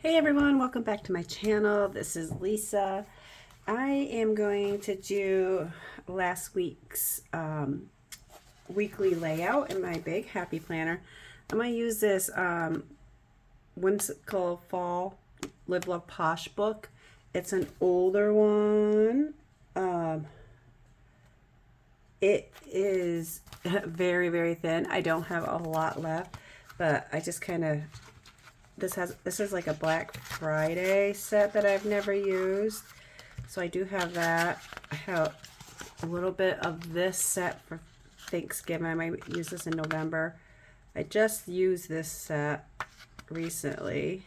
Hey everyone, welcome back to my channel. This is Lisa. I am going to do last week's weekly layout in my big happy planner. I'm going to use this Whimsical Fall Live Love Posh book. It's an older one. It is very, very thin. I don't have a lot left, but I just kind of this is like a Black Friday set that I've never used. So I do have that. I have a little bit of this set for Thanksgiving. I might use this in November. I just used this set recently.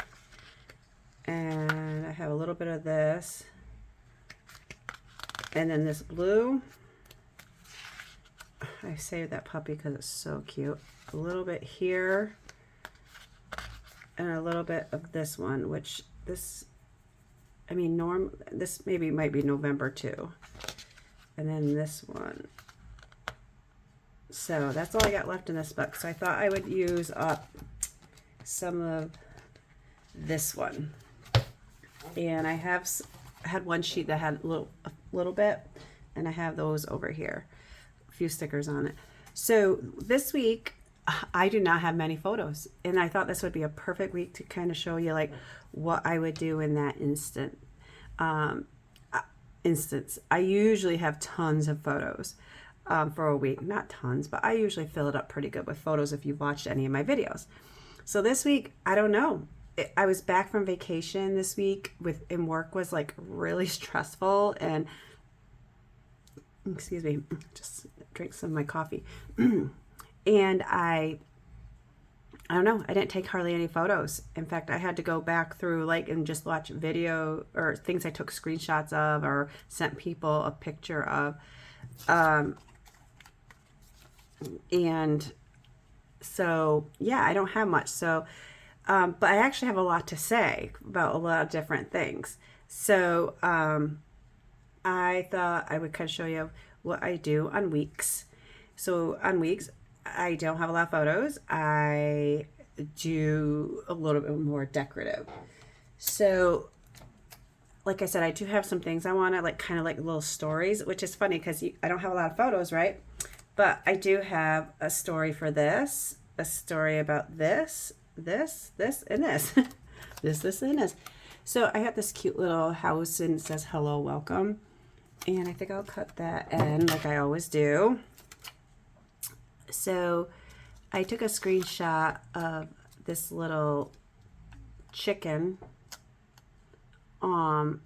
And I have a little bit of this. And then this blue. I saved that puppy because it's so cute. A little bit here. And a little bit of this one, which this maybe might be November too. And then this one. So that's all I got left in this book. So I thought I would use up some of this one. And I had one sheet that had a little bit, and I have those over here. A few stickers on it. So this week I do not have many photos, and I thought this would be a perfect week to kind of show you like what I would do in that instance. I usually have tons of photos for a week. Not tons, but I usually fill it up pretty good with photos if you've watched any of my videos. So this week, I don't know. I was back from vacation this week and work was like really stressful, and excuse me, just drink some of my coffee. And I don't know, I didn't take hardly any photos. In fact, I had to go back through and just watch video or things I took screenshots of or sent people a picture of. And so, yeah, I don't have much. So, but I actually have a lot to say about a lot of different things. So, I thought I would kind of show you what I do on weeks. So on weeks, I don't have a lot of photos. I do a little bit more decorative. So, like I said, I do have some things I want to kind of little stories, which is funny because I don't have a lot of photos, right? But I do have a story for this, a story about this, and this, this, and this. So I got this cute little house and it says hello, welcome. And I think I'll cut that in like I always do. So I took a screenshot of this little chicken. My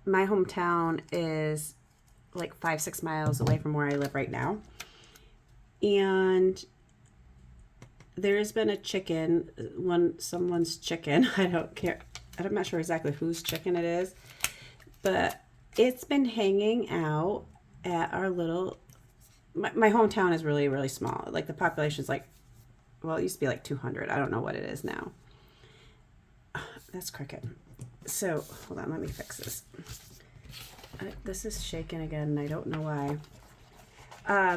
hometown is like 5-6 miles away from where I live right now. And there's been a chicken, someone's chicken. I don't care. I'm not sure exactly whose chicken it is. But it's been hanging out at our little... My hometown is really, really small. Like the population is well, it used to be 200. I don't know what it is now. That's crooked. So, hold on, let me fix this. This is shaking again, and I don't know why.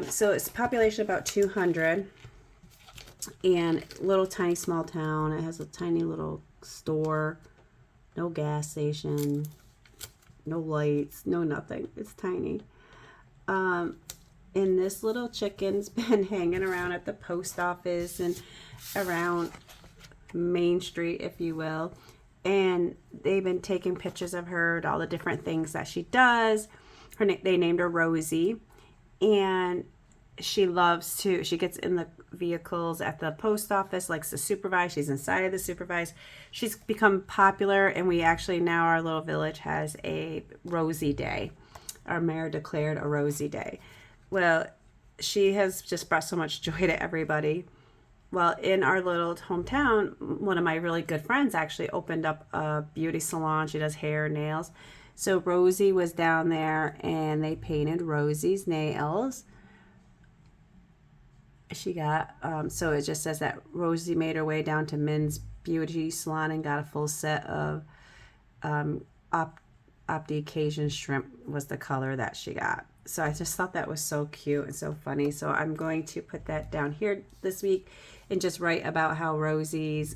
So it's a population about 200. And little tiny small town. It has a tiny little store. No gas station. No lights. No nothing. It's tiny. And this little chicken's been hanging around at the post office and around Main Street, if you will. And they've been taking pictures of her, all the different things that she does. They named her Rosie. And she gets in the vehicles at the post office, likes to supervise. She's inside of the supervise. She's become popular, and we actually now, our little village has a Rosie Day. Our mayor declared a Rosie Day. Well, she has just brought so much joy to everybody. Well, in our little hometown, one of my really good friends actually opened up a beauty salon. She does hair, nails. So Rosie was down there, and they painted Rosie's nails. She got, so it just says that Rosie made her way down to Min's Beauty Salon and got a full set of Opti Cajun shrimp was the color that she got. So I just thought that was so cute and so funny. So I'm going to put that down here this week and just write about how Rosie's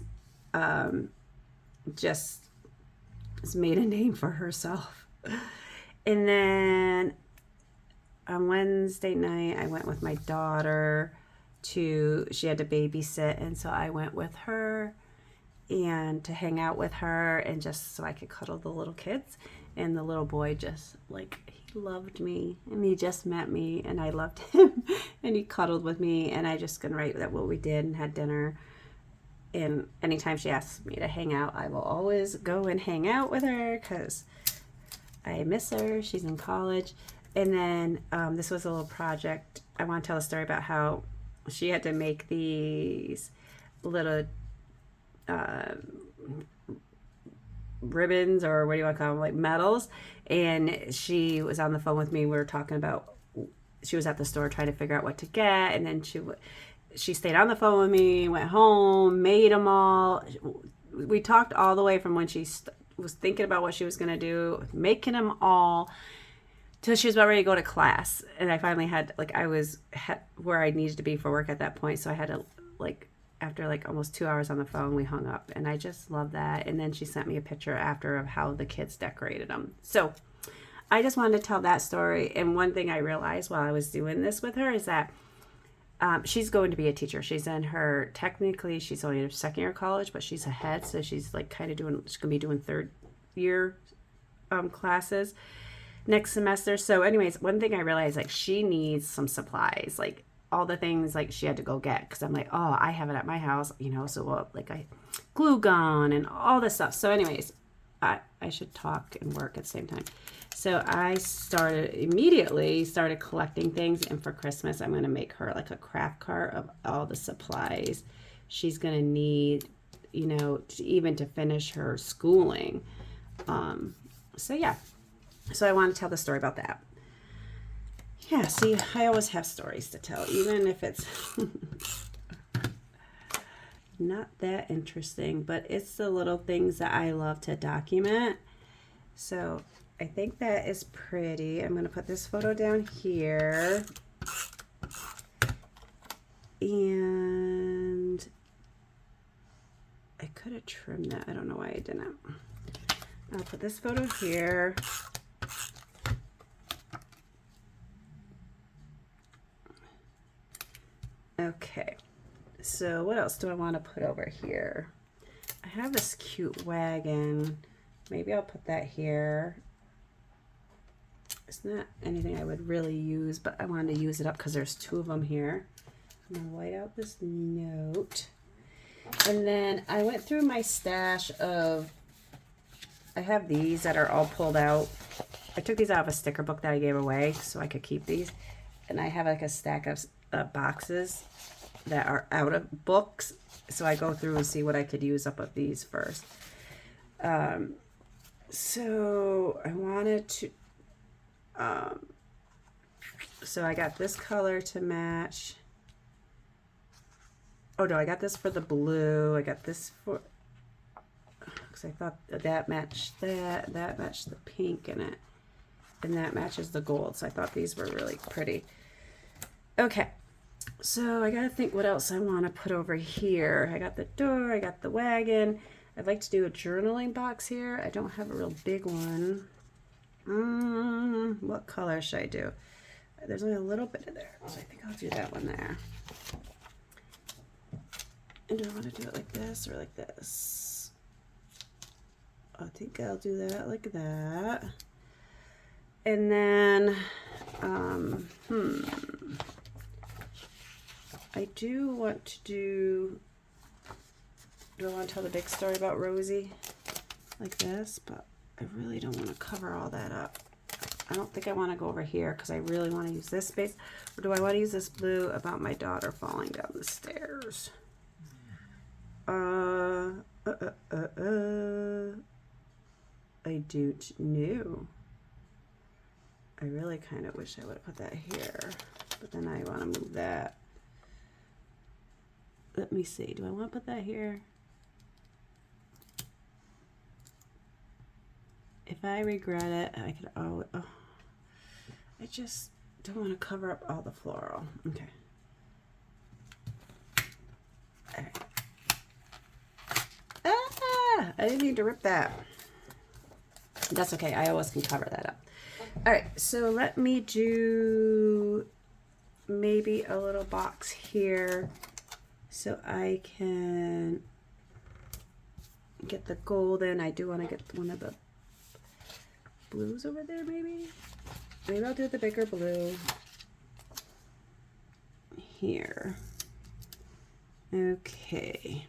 just has made a name for herself. And then on Wednesday night, I went with my daughter she had to babysit, and so I went with her and to hang out with her and just so I could cuddle the little kids. And the little boy just, like, he loved me, and he just met me, and I loved him, and he cuddled with me, and I just couldn't write that what we did and had dinner. And anytime she asks me to hang out, I will always go and hang out with her because I miss her. She's in college. And then this was a little project. I want to tell a story about how she had to make these little ribbons, or what do you want to call them, like medals. And she was on the phone with me. We were talking about, she was at the store trying to figure out what to get. And then she stayed on the phone with me, went home, made them all. We talked all the way from when she was thinking about what she was going to do, making them all, till she was about ready to go to class. And I finally had, like, I was where I needed to be for work at that point. So I had to, like, after like almost 2 hours on the phone, we hung up. And I just love that. And then she sent me a picture after of how the kids decorated them. So I just wanted to tell that story. And one thing I realized while I was doing this with her is that she's going to be a teacher. She's in her, technically, she's only in her second year of college, but she's ahead. So she's like kind of doing, she's going to be doing third year classes next semester. So anyways, one thing I realized, like, she needs some supplies, like all the things like she had to go get, because I'm like, oh, I have it at my house, you know, so like glue gun and all this stuff. So anyways, I should talk and work at the same time. So I immediately started collecting things, and for Christmas I'm going to make her like a craft cart of all the supplies she's going to need, you know, even to finish her schooling. So yeah. So I want to tell the story about that. Yeah, see, I always have stories to tell, even if it's not that interesting, but it's the little things that I love to document. So I think that is pretty. I'm going to put this photo down here. And I could have trimmed that. I don't know why I didn't. I'll put this photo here. Okay, so what else do I want to put over here? I have this cute wagon. Maybe I'll put that here. It's not anything I would really use, but I wanted to use it up because there's two of them here. I'm going to white out this note. And then I went through my stash of, I have these that are all pulled out. I took these out of a sticker book that I gave away so I could keep these. And I have like a stack of boxes that are out of books, so I go through and see what I could use up of these first. So I wanted to so I got this color to match. Oh no, I got this for the blue. I got this for, because I thought that matched that matched the pink in it, and that matches the gold, so I thought these were really pretty. Okay, so I gotta think what else I want to put over here. I got the door, I got the wagon. I'd like to do a journaling box here. I don't have a real big one. What color should I do? There's only a little bit in there, so I think I'll do that one there. And do I want to do it like this or like this? I think I'll do that like that. And then, I do want to do I want to tell the big story about Rosie like this, but I really don't want to cover all that up. I don't think I want to go over here because I really want to use this space. Or do I want to use this blue about my daughter falling down the stairs? I don't know. I really kind of wish I would have put that here, but then I want to move that. Let me see. Do I want to put that here? If I regret it, I could always, I just don't want to cover up all the floral. Okay. All right. I didn't need to rip that. That's okay. I always can cover that up. All right, so let me do maybe a little box here so I can get the gold in. I do want to get one of the blues over there, maybe. Maybe I'll do the bigger blue here. Okay.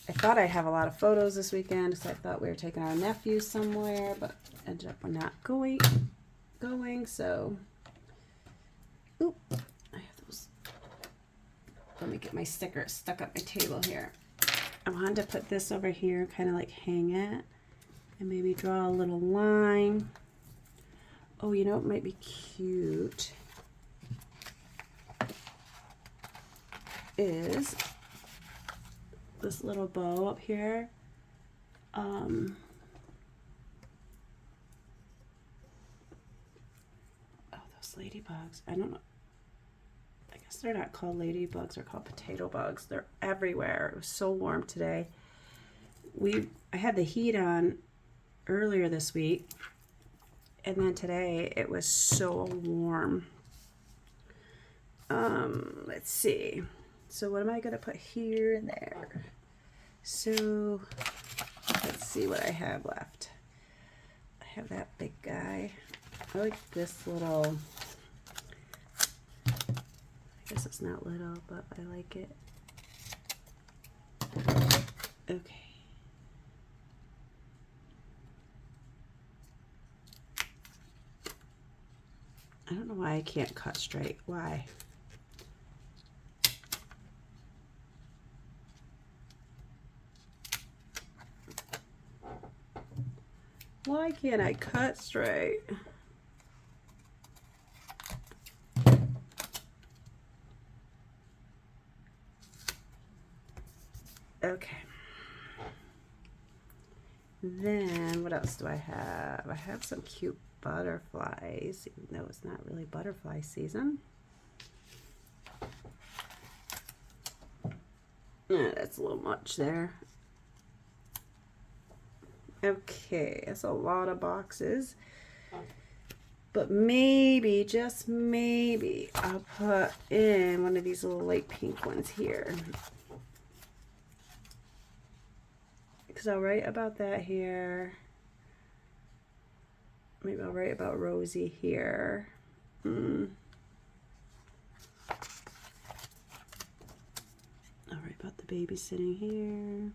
I thought I'd have a lot of photos this weekend, so I thought we were taking our nephew somewhere, but ended up we're not going, so. Oop, I have those. Let me get my sticker stuck up my table here. I wanted to put this over here, kind of like hang it, and maybe draw a little line. Oh, you know what might be cute is this little bow up here. Oh, those ladybugs. I don't know. I guess they're not called ladybugs, they're called potato bugs. They're everywhere. It was so warm today. I had the heat on earlier this week, and then today it was so warm. Let's see. So what am I going to put here and there? So let's see what I have left. I have that big guy. I like this little, I guess it's not little, but I like it. Okay. I don't know why I can't cut straight. Why? Why can't I cut straight? Okay. Then what else do I have? I have some cute butterflies, even though it's not really butterfly season. That's a little much there. Okay, that's a lot of boxes. But maybe, just maybe, I'll put in one of these little light pink ones here. Because I'll write about that here. Maybe I'll write about Rosie here. I'll write about the baby sitting here.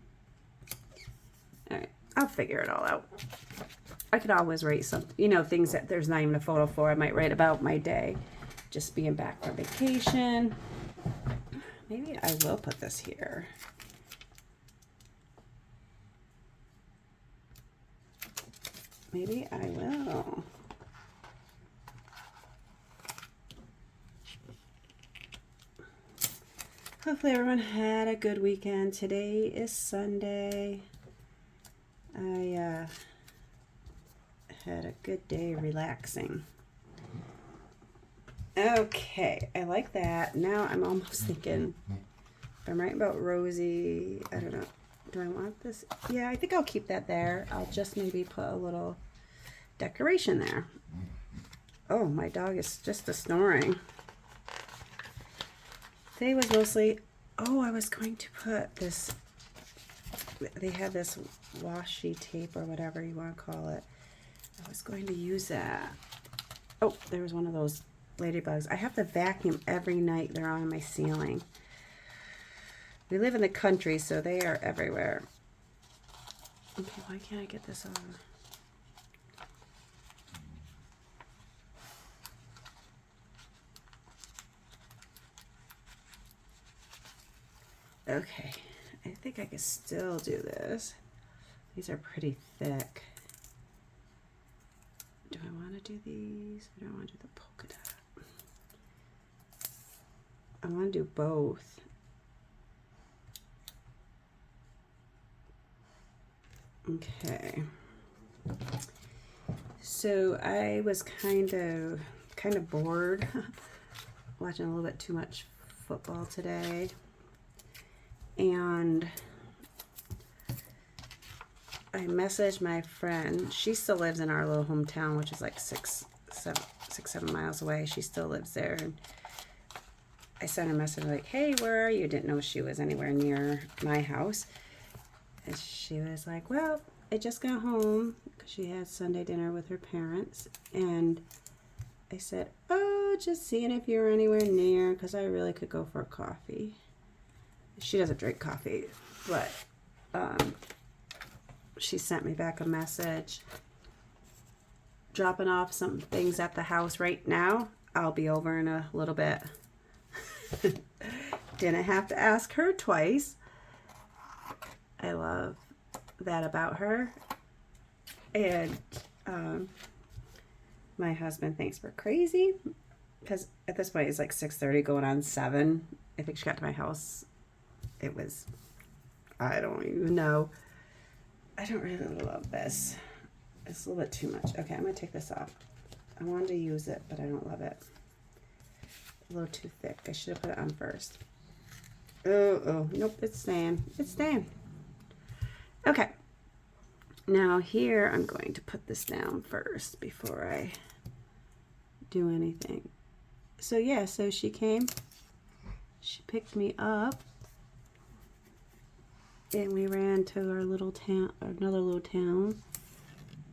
All right, I'll figure it all out. I could always write some, you know, things that there's not even a photo for. I might write about my day, just being back from vacation. Maybe I will put this here. Maybe I will. Hopefully everyone had a good weekend. Today is Sunday. I had a good day relaxing. Okay, I like that. Now I'm almost thinking, if I'm writing about Rosie, I don't know. Do I want this? Yeah, I think I'll keep that there. I'll just maybe put a little decoration there. Oh, my dog is just snoring. Today was mostly, oh, I was going to put this, they had this washi tape or whatever you want to call it. I was going to use that. Oh, there was one of those ladybugs. I have to vacuum every night. They're on my ceiling. We live in the country, so they are everywhere. Okay, why can't I get this on? Okay, I think I can still do this. These are pretty thick. Do I want to do these? I don't want to do the polka dot. I want to do both. Okay. So I was kind of bored watching a little bit too much football today. And I messaged my friend. She still lives in our little hometown, which is like 7 miles away. She still lives there. And I sent her a message like, hey, where are you? Didn't know she was anywhere near my house. And she was like, well, I just got home because she had Sunday dinner with her parents. And I said, oh, just seeing if you were anywhere near because I really could go for a coffee. She doesn't drink coffee, but she sent me back a message dropping off some things at the house right now. I'll be over in a little bit. Didn't have to ask her twice. I love that about her. And my husband thinks we're crazy because at this point it's like 6:30 going on 7. I think she got to my house. It was, I don't even know. I don't really love this. It's a little bit too much. Okay, I'm going to take this off. I wanted to use it, but I don't love it. A little too thick. I should have put it on first. Oh, nope, it's staying. It's staying. Okay. Now here, I'm going to put this down first before I do anything. So yeah, so she came. She picked me up. And we ran to our little town, another little town,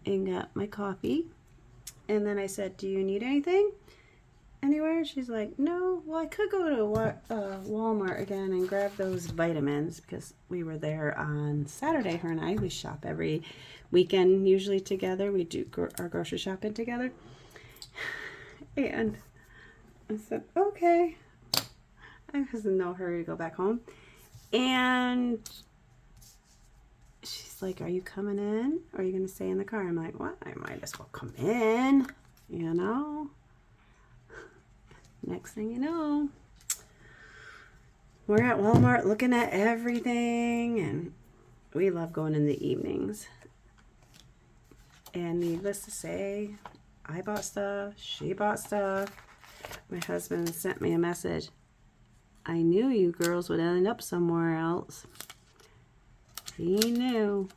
and got my coffee. And then I said, do you need anything? Anywhere? She's like, no. Well, I could go to Walmart again and grab those vitamins because we were there on Saturday, her and I. We shop every weekend, usually together. We do our grocery shopping together. And I said, okay. I was in no hurry to go back home. And she's like, are you coming in? Or are you going to stay in the car? I'm like, well, I might as well come in, you know. Next thing you know, we're at Walmart looking at everything, and we love going in the evenings. And needless to say, I bought stuff, she bought stuff. My husband sent me a message. I knew you girls would end up somewhere else. He knew.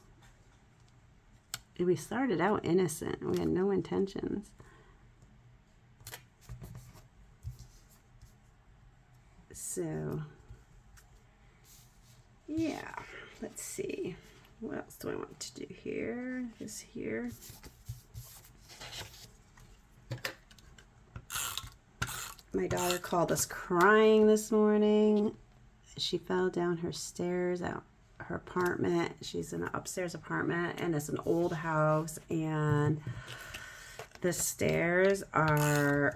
We started out innocent. We had no intentions. So, yeah, let's see. What else do I want to do here? This here. My daughter called us crying this morning. She fell down her stairs at her apartment. She's in an upstairs apartment, and it's an old house, and the stairs are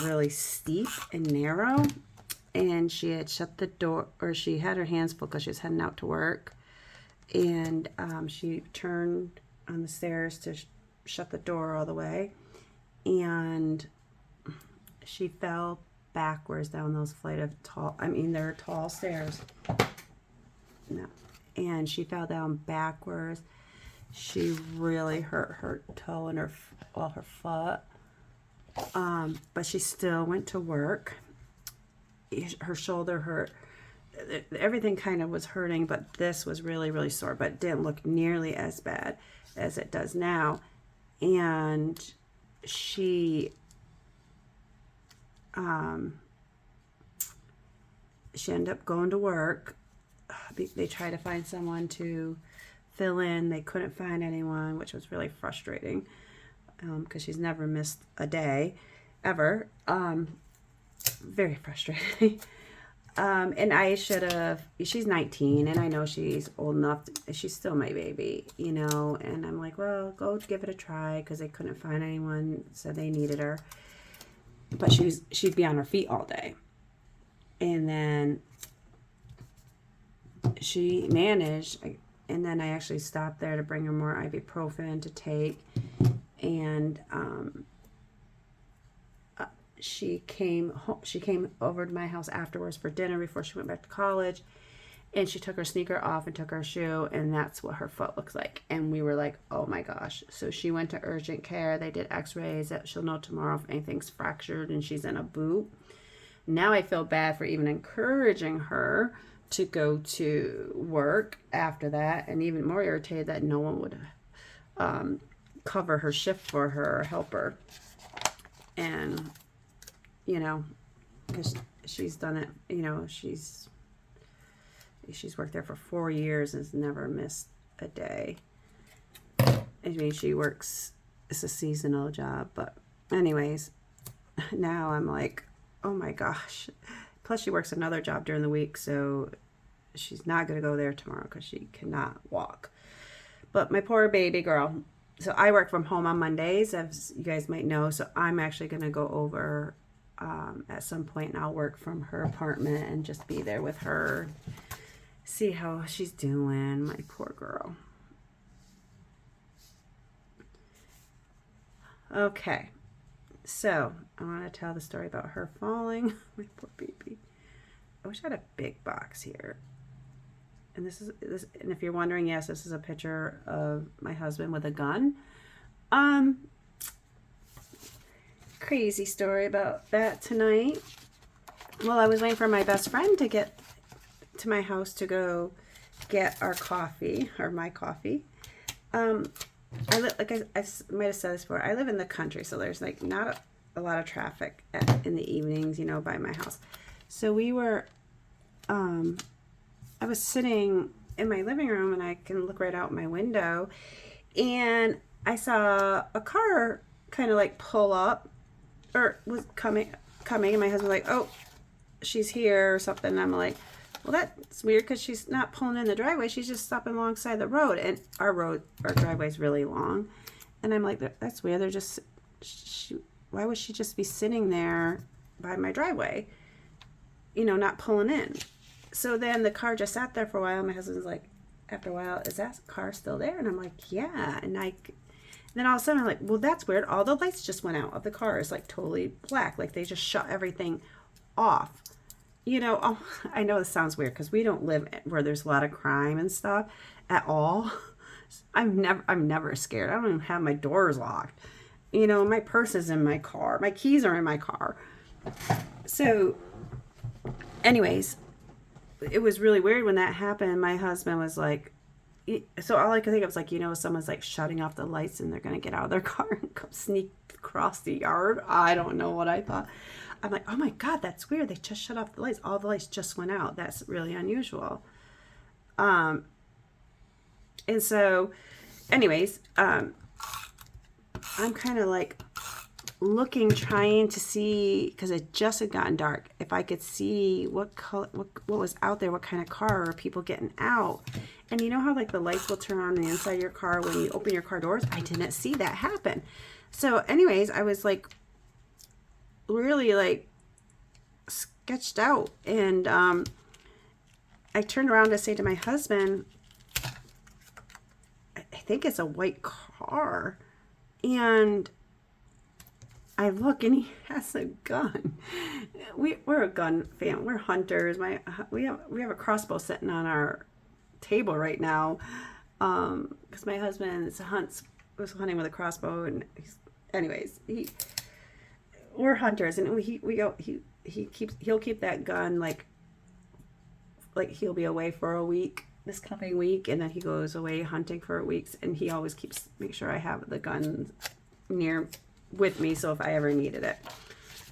really steep and narrow. And she had shut the door, or she had her hands full because she was heading out to work. And she turned on the stairs to shut the door all the way. And she fell backwards down those flight of they're tall stairs. No. And she fell down backwards. She really hurt her toe and her foot. But she still went to work. Her shoulder hurt. Everything kind of was hurting, but this was really, really sore, but it didn't look nearly as bad as it does now. And she ended up going to work. They tried to find someone to fill in. They couldn't find anyone, which was really frustrating because she's never missed a day ever. Very frustrating. And I should have, she's 19 and I know she's old enough, she's still my baby, you know, and I'm like, well, go give it a try because they couldn't find anyone, so they needed her. But she'd be on her feet all day. And then she managed, and then I actually stopped there to bring her more ibuprofen to take. And she came over to my house afterwards for dinner before she went back to college, and she took her sneaker off and took her shoe, and that's what her foot looks like. And we were like, oh my gosh. So she went to urgent care. They did x-rays. She'll know tomorrow if anything's fractured, and she's in a boot. Now I feel bad for even encouraging her to go to work after that, and even more irritated that no one would cover her shift for her or help her. And, you know, because she's done it, you know, she's worked there for 4 years and has never missed a day. I mean, she works, it's a seasonal job, but anyways, now I'm like, oh my gosh. Plus she works another job during the week, so she's not going to go there tomorrow because she cannot walk. But my poor baby girl. So I work from home on Mondays, as you guys might know. So I'm actually going to go over at some point, and I'll work from her apartment and just be there with her. See how she's doing, my poor girl. Okay, so I want to tell the story about her falling. My poor baby. I wish I had a big box here. And this, and if you're wondering, yes, this is a picture of my husband with a gun. Crazy story about that tonight. Well, I was waiting for my best friend to get to my house to go get our coffee, or my coffee. I live, like I might have said this before, I live in the country, so there's like not a lot of traffic in the evenings, you know, by my house. So we were, I was sitting in my living room, and I can look right out my window, and I saw a car kind of like pull up, or was coming, and my husband was like, oh, she's here or something. And I'm like, well, that's weird because she's not pulling in the driveway. She's just stopping alongside the road. And our driveway is really long. And I'm like, that's weird. They're just, why would she just be sitting there by my driveway? You know, not pulling in. So then the car just sat there for a while. My husband's like, after a while, is that car still there? And I'm like, yeah. And then all of a sudden I'm like, well, that's weird. All the lights just went out of the car. It's like totally black. Like they just shut everything off. You know, oh, I know this sounds weird because we don't live where there's a lot of crime and stuff at all. I'm never scared. I don't even have my doors locked. You know, my purse is in my car. My keys are in my car. So, anyways, it was really weird when that happened. My husband was like, so all I could think of was like, you know, someone's like shutting off the lights and they're going to get out of their car and come sneak across the yard. I don't know what I thought. I'm like, oh my God, that's weird. They just shut off the lights. All the lights just went out. That's really unusual. And so anyways, I'm kind of like looking, trying to see, because it just had gotten dark, if I could see what color, what was out there, what kind of car or people getting out. And you know how like the lights will turn on the inside of your car when you open your car doors? I didn't see that happen. So anyways, I was like really like sketched out, and I turned around to say to my husband, I think it's a white car. And I look, and he has a gun. We're a gun family. We're hunters. We have a crossbow sitting on our table right now, because my husband was hunting with a crossbow, and anyways, we're hunters, and he'll keep that gun like he'll be away for a week this coming week, and then he goes away hunting for weeks, and he always make sure I have the gun near with me, so if I ever needed it.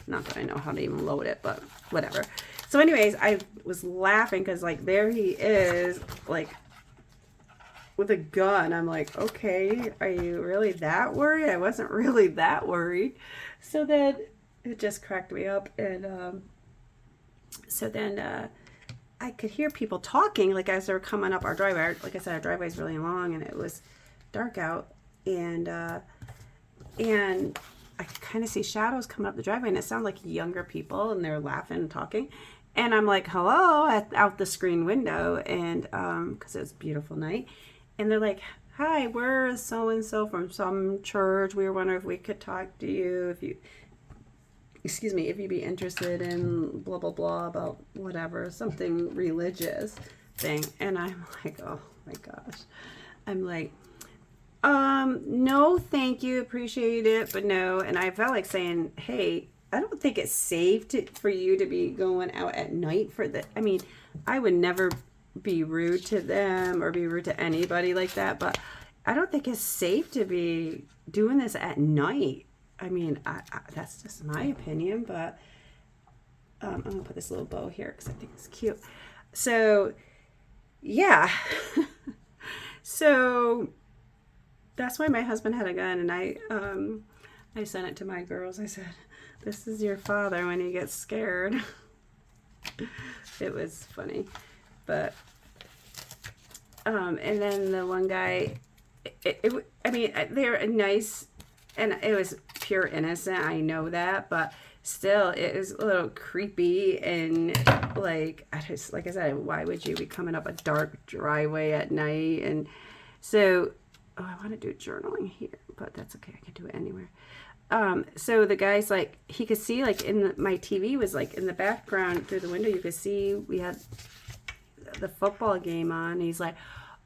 Not that I know how to even load it, but whatever. So anyways, I was laughing because like there he is, like with a gun. I'm like, okay, are you really that worried? I wasn't really that worried. So then it just cracked me up, and so then I could hear people talking like as they were coming up our driveway. Like I said, our driveway is really long, and it was dark out, and I could kind of see shadows coming up the driveway, and it sounded like younger people, and they're laughing and talking. And I'm like, hello, out the screen window, and because it was a beautiful night. And they're like, hi, we're so-and-so from some church. We were wondering if we could talk to you, if you'd be interested in blah, blah, blah, about whatever, something religious thing. And I'm like, oh my gosh. I'm like, no, thank you, appreciate it, but no. And I felt like saying, hey, I don't think it's safe for you to be going out at night for the, I mean, I would never be rude to them or be rude to anybody like that, but I don't think it's safe to be doing this at night. I mean, that's just my opinion, but I'm going to put this little bow here because I think it's cute. So, yeah. So, that's why my husband had a gun, and I sent it to my girls. I said, this is your father when he gets scared. It was funny. But, and then the one guy, I mean, they're nice, and it was pure innocent, I know that, but still, it is a little creepy, and like I said, why would you be coming up a dark driveway at night? And so, oh, I want to do journaling here, but that's okay, I can do it anywhere. So the guy's like, he could see like my TV was like in the background through the window, you could see we had the football game on, and he's like,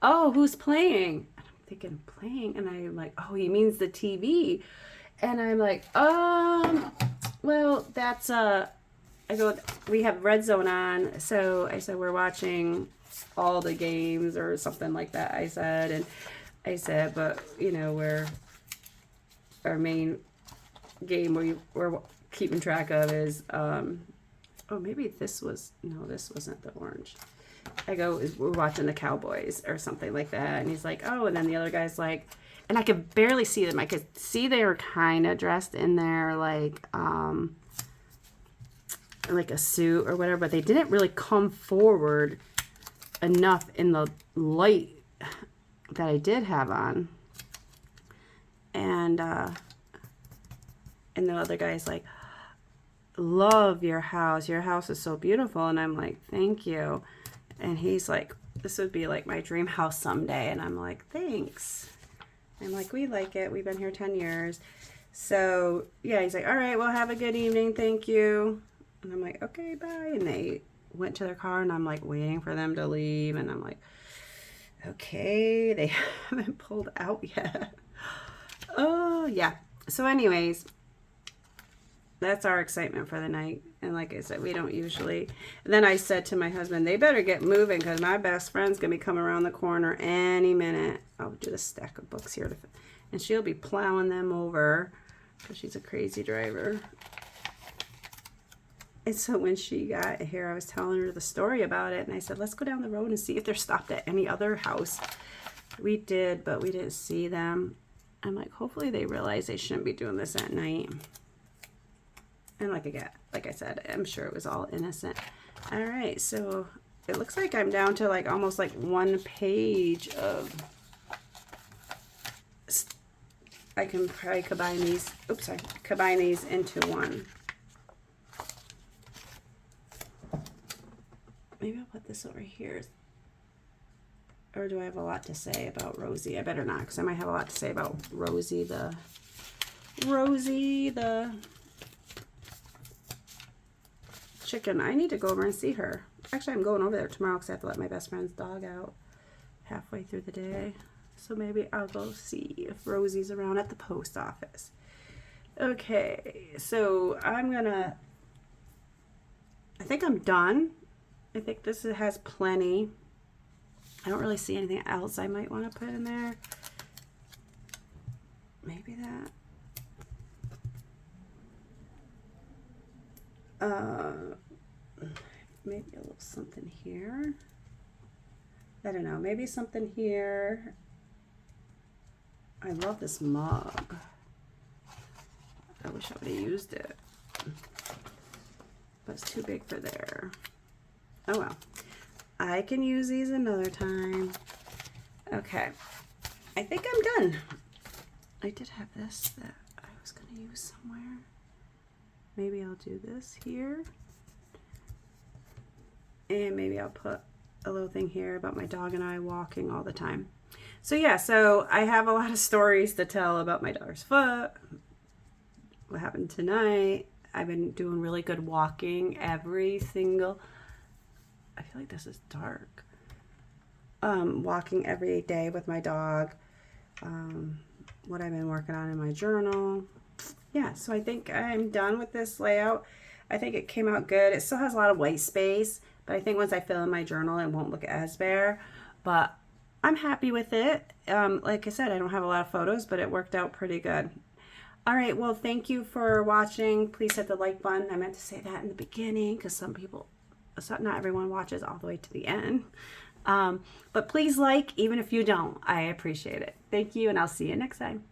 oh, who's playing? And I'm thinking, playing? And I'm like, oh, he means the TV. And I'm like, well, that's, I go, we have Red Zone on, so I said, we're watching all the games or something like that, I said, and I said, but, you know, our main game we're keeping track of is, oh, maybe this wasn't the orange. I go, we're watching the Cowboys or something like that, and he's like, oh, and then the other guy's like, and I could barely see them. I could see they were kind of dressed in their like a suit or whatever, but they didn't really come forward enough in the light that I did have on. And the other guy's like, love your house. Your house is so beautiful. And I'm like, thank you. And he's like, this would be like my dream house someday. And I'm like, thanks. I'm like, we like it. We've been here 10 years. So, yeah, he's like, all right, well, have a good evening. Thank you. And I'm like, okay, bye. And they went to their car, and I'm like waiting for them to leave. And I'm like, okay, they haven't pulled out yet. Oh, yeah. So anyways, that's our excitement for the night. And like I said, we don't usually. And then I said to my husband, they better get moving because my best friend's going to be coming around the corner any minute. I'll do the stack of books here. And she'll be plowing them over because she's a crazy driver. And so when she got here, I was telling her the story about it. And I said, let's go down the road and see if they're stopped at any other house. We did, but we didn't see them. I'm like, hopefully they realize they shouldn't be doing this at night. And like I said, I'm sure it was all innocent. All right, so it looks like I'm down to like almost like one page of. I can probably combine these into one. Maybe I'll put this over here. Or do I have a lot to say about Rosie? I better not, because I might have a lot to say about Rosie the chicken. I need to go over and see her. Actually, I'm going over there tomorrow because I have to let my best friend's dog out halfway through the day. So maybe I'll go see if Rosie's around at the post office. Okay, so I think I'm done. I think this has plenty. I don't really see anything else I might want to put in there. Maybe that. Maybe a little something here. I don't know. Maybe something here. I love this mug. I wish I would have used it. But it's too big for there. Oh well. I can use these another time. Okay. I think I'm done. I did have this that I was going to use somewhere. Maybe I'll do this here. And maybe I'll put a little thing here about my dog and I walking all the time. So yeah, so I have a lot of stories to tell about my daughter's foot. What happened tonight. I've been doing really good walking every single... I feel like this is dark. Walking every day with my dog. What I've been working on in my journal. yeah, so I think I'm done with this layout. I think it came out good. It still has a lot of white space, but I think once I fill in my journal, it won't look as bare. But I'm happy with it. Like I said, I don't have a lot of photos, but it worked out pretty good. All right, well, thank you for watching. Please hit the like button. I meant to say that in the beginning because not everyone watches all the way to the end. But please like, even if you don't. I appreciate it. Thank you, and I'll see you next time.